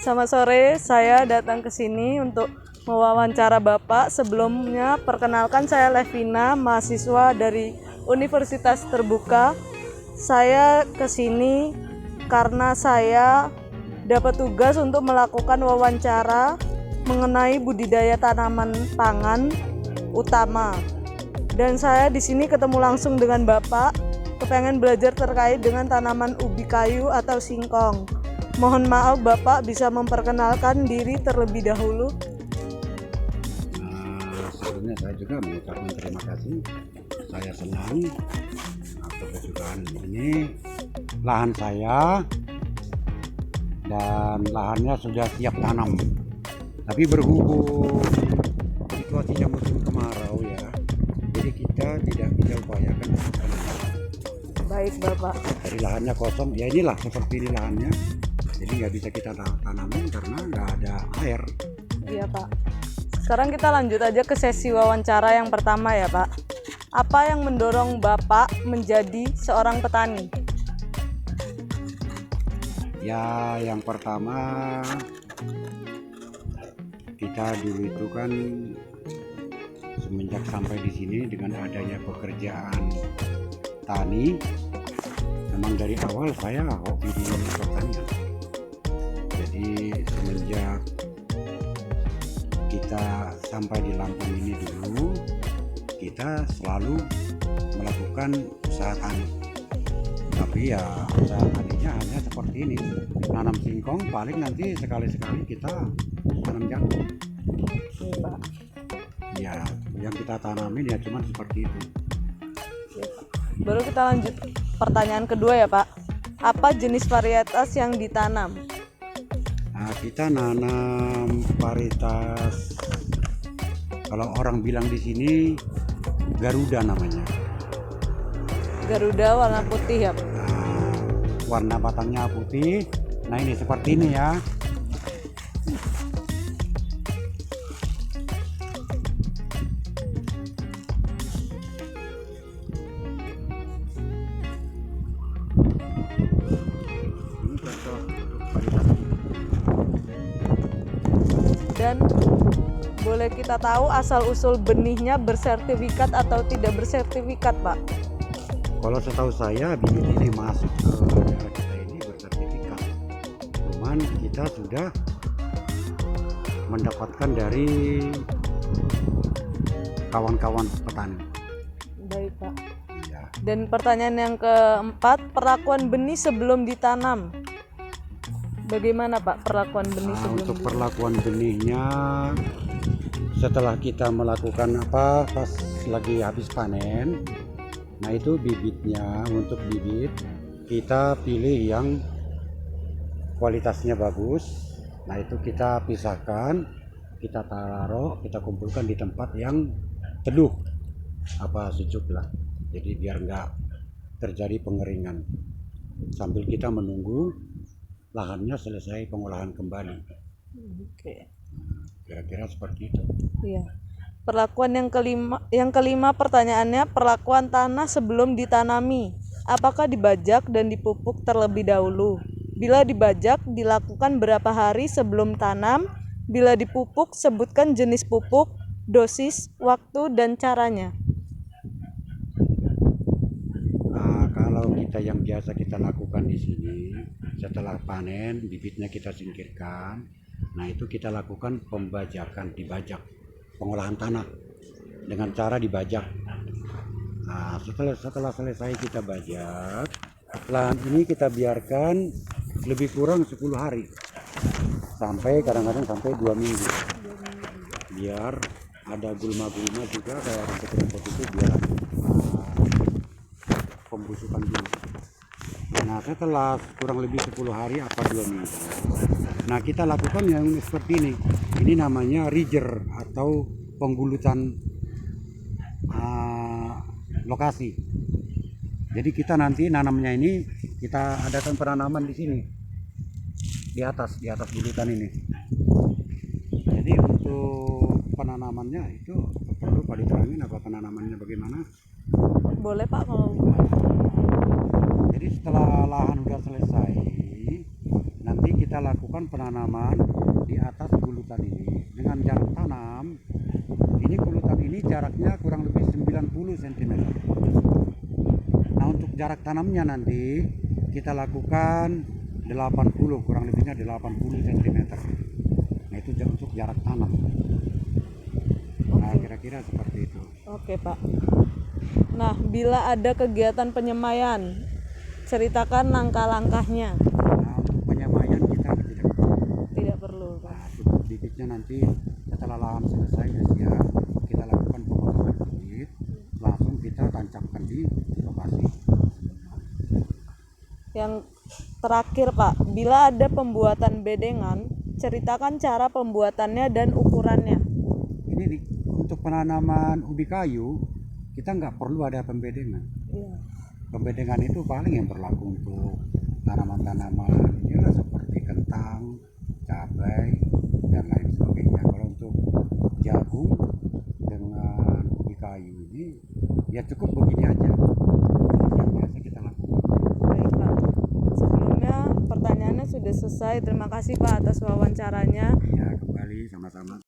Selamat sore, saya datang ke sini untuk mewawancara Bapak. Sebelumnya, perkenalkan saya Levina, mahasiswa dari Universitas Terbuka. Saya ke sini karena saya dapat tugas untuk melakukan wawancara mengenai budidaya tanaman pangan utama. Dan saya di sini ketemu langsung dengan Bapak, kepengen belajar terkait dengan tanaman ubi kayu atau singkong. Mohon maaf Bapak bisa memperkenalkan diri terlebih dahulu. Sebelumnya saya juga mengucapkan terima kasih. Saya senang atas kesukaan ini. Lahan saya dan lahannya sudah siap tanam. Tapi berhubung situasinya musim kemarau ya, jadi kita tidak bisa upayakan penanaman. Baik Bapak. Dari lahannya kosong, ya inilah seperti ini lahannya. Jadi nggak bisa kita tanamin karena nggak ada air. Iya Pak. Sekarang kita lanjut aja ke sesi wawancara yang pertama ya Pak. Apa yang mendorong Bapak menjadi seorang petani? Ya, yang pertama kita dulu itu kan semenjak sampai di sini dengan adanya pekerjaan tani, memang dari awal saya hobi di pertanian. Jadi semenjak kita sampai di Lampung ini dulu, kita selalu melakukan usaha tani. Tapi ya usaha taninya hanya seperti ini, nanam singkong, paling nanti sekali-sekali kita tanam jagung. Ya, yang kita tanamin ya cuma seperti itu. Baru kita lanjut pertanyaan kedua ya Pak. Apa jenis varietas yang ditanam? Nah, kita nanam varietas, kalau orang bilang di sini Garuda namanya. Garuda warna putih ya Pak. Nah, warna batangnya putih. Nah ini seperti ini ya. Ini contoh untuk varietas. Dan boleh kita tahu asal-usul benihnya bersertifikat atau tidak bersertifikat Pak? Kalau setahu saya bibit ini masuk ke daerah kita ini bersertifikat. Cuman kita sudah mendapatkan dari kawan-kawan petani. Baik Pak. Ya. Dan pertanyaan yang keempat, perlakuan benih sebelum ditanam. Bagaimana Pak perlakuan benih Nah, sebelum untuk ditanam? perlakuan benihnya setelah kita melakukan apa pas lagi habis panen, nah itu bibitnya, untuk bibit kita pilih yang kualitasnya bagus. Nah itu kita pisahkan, kita taruh, kita kumpulkan di tempat yang teduh, apa sejuk lah, jadi biar nggak terjadi pengeringan sambil kita menunggu lahannya selesai pengolahan kembali. Oke. Kira-kira seperti itu. Iya. Perlakuan yang kelima pertanyaannya, perlakuan tanah sebelum ditanami. Apakah dibajak dan dipupuk terlebih dahulu? Bila dibajak, dilakukan berapa hari sebelum tanam? Bila dipupuk, sebutkan jenis pupuk, dosis, waktu, dan caranya. Nah, kalau kita yang biasa kita lakukan di sini, setelah panen bibitnya kita singkirkan. Nah itu kita lakukan pembajakan, dibajak, pengolahan tanah dengan cara dibajak. Nah setelah selesai kita bajak, lahan ini kita biarkan lebih kurang 10 hari, sampai kadang-kadang sampai 2 minggu, biar ada gulma-gulma juga kayak rumput-rumput itu, biar pembusukan dulu. Nah setelah kurang lebih 10 hari apa 2 minggu, nah kita lakukan yang seperti ini. Ini namanya ridger atau penggulutan lokasi. Jadi kita nanti nanamnya ini, kita adakan penanaman di sini, di atas gulutan ini. Jadi untuk penanamannya itu perlu Pak diterangin apa penanamannya bagaimana? Boleh Pak kalau Jadi setelah lahan udah selesai, nanti kita lakukan lakukan penanaman di atas gulutan ini dengan jarak tanam. Ini gulutan ini jaraknya kurang lebih 90 cm. Nah, untuk jarak tanamnya nanti kita lakukan 80, kurang lebihnya 80 cm. Nah, itu untuk jarak tanam. Nah, Oke. kira-kira seperti itu. Oke, Pak. Nah, bila ada kegiatan penyemaian, ceritakan langkah-langkahnya. Nah, untuk penyemaian kita tidak perlu. Tidak perlu, Pak. Nah, cukup bibitnya nanti setelah lahan selesai ya siap, kita lakukan pemotongan bibit, langsung kita tancapkan di lokasi. Yang terakhir, Pak, bila ada pembuatan bedengan, ceritakan cara pembuatannya dan ukurannya. Ini untuk penanaman ubi kayu kita nggak perlu ada pembedengan. Iya. Pembedengan itu paling yang berlaku untuk tanaman-tanaman inilah seperti kentang, cabai, dan lain sebagainya. Kalau untuk jagung dengan ubi kayu ini ya cukup begini aja yang biasa kita lakukan. Baik, Pak. Sebelumnya pertanyaannya sudah selesai. Terima kasih, Pak, atas wawancaranya. Ya, kembali sama-sama.